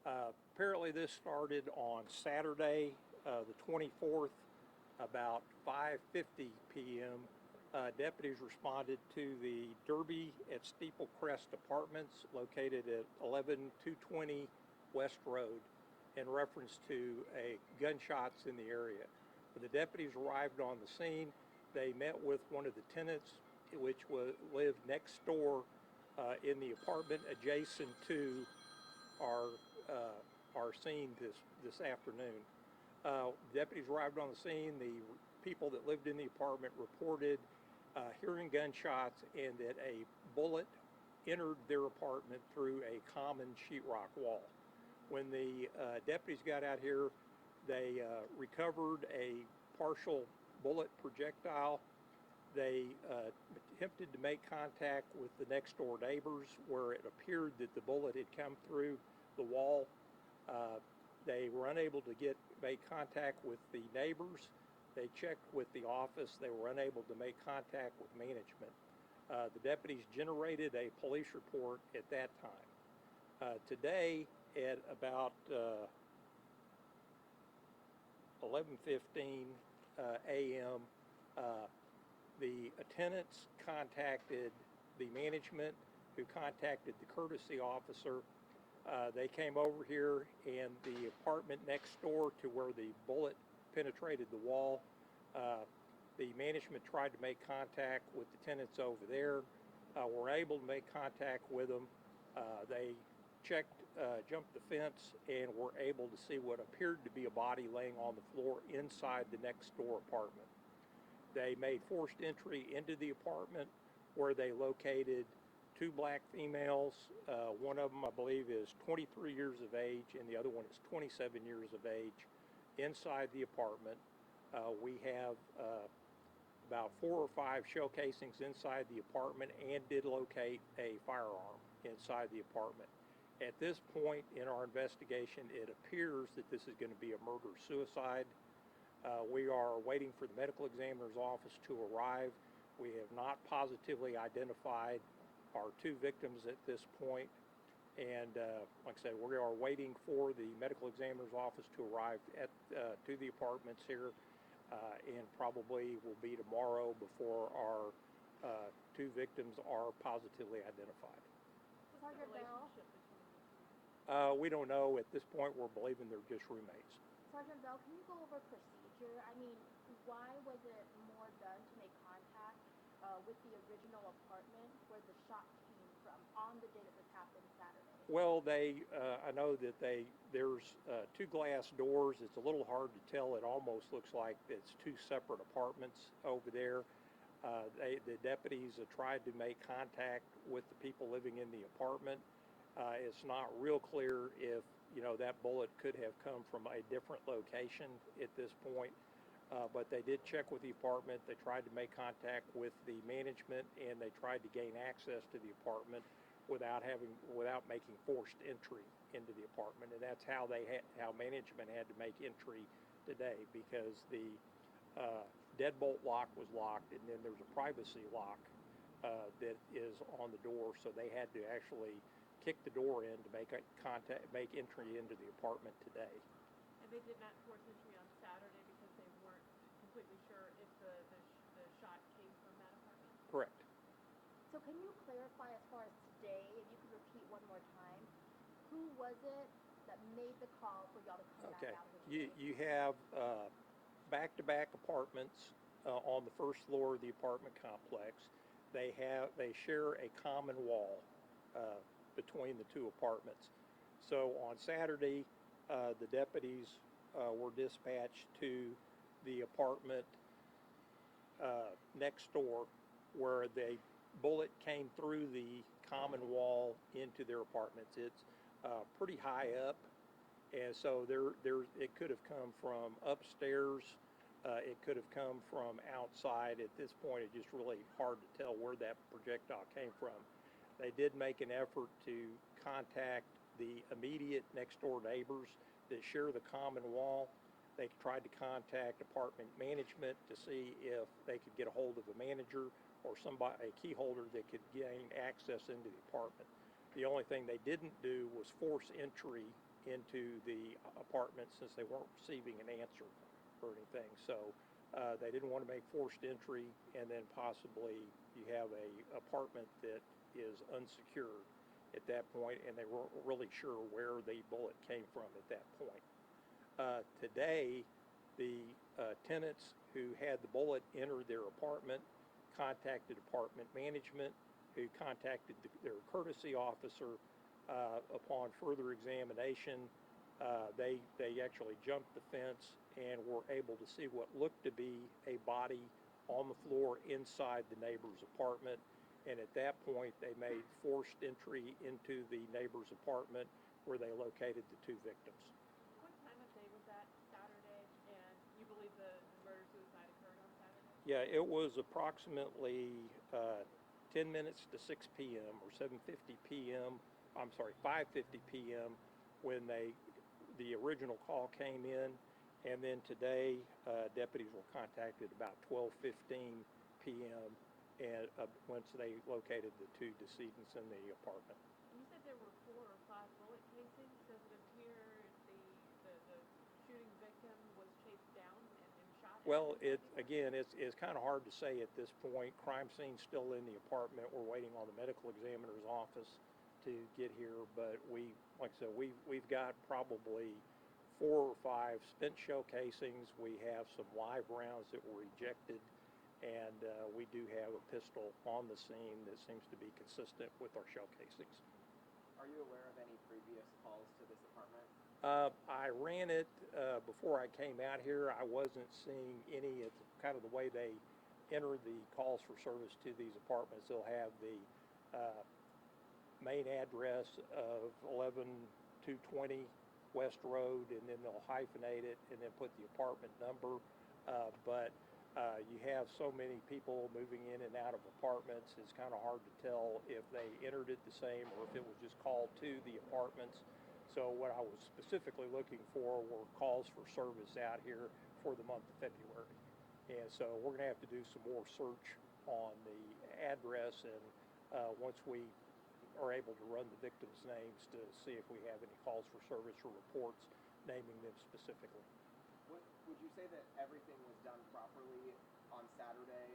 Apparently this started on Saturday, the 24th, about 5:50 p.m. Deputies responded to the Derby at Steeple Crest Apartments located at 11220 West Road in reference to gunshots in the area. When the deputies arrived on the scene, they met with one of the tenants, which lived next door in the apartment adjacent to our scene this afternoon. Deputies arrived on the scene. The people that lived in the apartment reported hearing gunshots and that a bullet entered their apartment through a common sheetrock wall. When the deputies got out here, they recovered a partial bullet projectile. They attempted to make contact with the next door neighbors where it appeared that the bullet had come through the wall. They were unable to make contact with the neighbors. They checked with the office. They were unable to make contact with management. The deputies generated a police report at that time. Today at about 11:15 a.m., the tenants contacted the management, who contacted the courtesy officer. They came over here, and the apartment next door to where the bullet penetrated the wall, the management tried to make contact with the tenants over there, were able to make contact with them. They jumped the fence, and were able to see what appeared to be a body laying on the floor inside the next door apartment. They made forced entry into the apartment, where they located two black females. One of them, I believe, is 23 years of age, and the other one is 27 years of age, inside the apartment. We have about 4 or 5 shell casings inside the apartment, and did locate a firearm inside the apartment. At this point in our investigation, it appears that this is going to be a murder-suicide. We are waiting for the medical examiner's office to arrive. We have not positively identified our 2 victims at this point. And like I said, we are waiting for the medical examiner's office to arrive to the apartments here, and probably will be tomorrow before our 2 victims are positively identified. Sergeant Bell? We don't know at this point. We're believing they're just roommates. Sergeant Bell, can you go over procedure? I mean, why was it more done to make contact with the original apartment where the shot came from on the day that this happened Saturday? Well, I know that there's 2 glass doors. It's a little hard to tell. It almost looks like it's 2 separate apartments over there. The deputies tried to make contact with the people living in the apartment. It's not real clear if that bullet could have come from a different location at this point. But they did check with the apartment. They tried to make contact with the management, and they tried to gain access to the apartment without making forced entry into the apartment. And that's how management had to make entry today, because the deadbolt lock was locked, and then there's a privacy lock that is on the door. So they had to actually kick the door in to make entry into the apartment today. And they did not force entry on Saturday because they weren't completely sure if the shot came from that apartment? Correct. So can you clarify as far as today, if you could repeat one more time, who was it that made the call for y'all to come back out here today? You have back-to-back apartments on the first floor of the apartment complex. They share a common wall between the 2 apartments. So on Saturday, the deputies were dispatched to the apartment next door, where the bullet came through the common wall into their apartments. It's pretty high up, and so it could have come from upstairs. It could have come from outside. At this point, it's just really hard to tell where that projectile came from. They did make an effort to contact the immediate next door neighbors that share the common wall. They tried to contact apartment management to see if they could get a hold of a manager or a key holder that could gain access into the apartment. The only thing they didn't do was force entry into the apartment since they weren't receiving an answer or anything. So they didn't want to make forced entry, and then possibly you have a apartment that is unsecured at that point, and they weren't really sure where the bullet came from at that point. Today, the tenants who had the bullet enter their apartment contacted apartment management, who contacted their courtesy officer. Upon further examination, they actually jumped the fence and were able to see what looked to be a body on the floor inside the neighbor's apartment. And at that point, they made forced entry into the neighbor's apartment, where they located the two victims. What time of day was that, Saturday? And you believe the murder-suicide occurred on Saturday? Yeah, it was approximately 10 minutes to 6 p.m. or 7:50 p.m. I'm sorry, 5:50 p.m. when the original call came in, and then today deputies were contacted about 12:15 p.m. and once they located the two decedents in the apartment. You said there were 4 or 5 bullet casings. Does it appear the shooting victim was chased down and shot at? Well, it's kind of hard to say at this point. Crime scene's still in the apartment. We're waiting on the medical examiner's office to get here, but like I said, we've got probably 4 or 5 spent shell casings. We have some live rounds that were ejected, and we do have a pistol on the scene that seems to be consistent with our shell casings. Are you aware of any previous calls to this apartment? I ran it before I came out here. I wasn't seeing any. It's kind of the way they enter the calls for service to these apartments. They'll have the main address of 11220 West Road, and then they'll hyphenate it and then put the apartment number. But you have so many people moving in and out of apartments, it's kind of hard to tell if they entered it the same or if it was just called to the apartments. So what I was specifically looking for were calls for service out here for the month of February. And so we're going to have to do some more search on the address, and once we are able to run the victims' names to see if we have any calls for service or reports naming them specifically. Would you say that everything was done properly on Saturday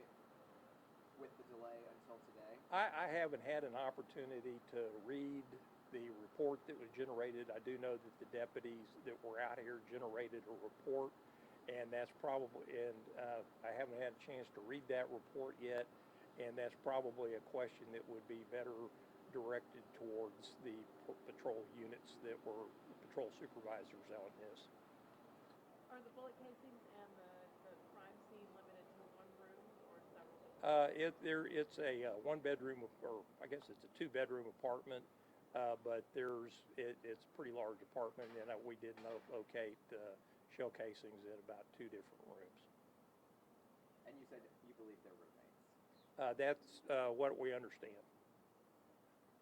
with the delay until today? I haven't had an opportunity to read the report that was generated. I do know that the deputies that were out here generated a report, and that's probably, and I haven't had a chance to read that report yet, and that's probably a question that would be better directed towards the patrol units that were patrol supervisors out in this. Are the bullet casings and the crime scene limited to one room or several? It's a one-bedroom, or I guess it's a two-bedroom apartment, but it's a pretty large apartment, and we did locate shell casings in about 2 different rooms. And you said you believe they're roommates. That's what we understand.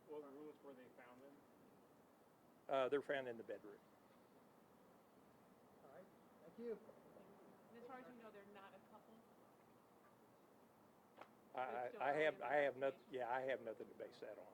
What rooms were they found in? They're found in the bedroom. All right, thank you. And as far as you know, they're not a couple? I have nothing. Yeah, I have nothing to base that on.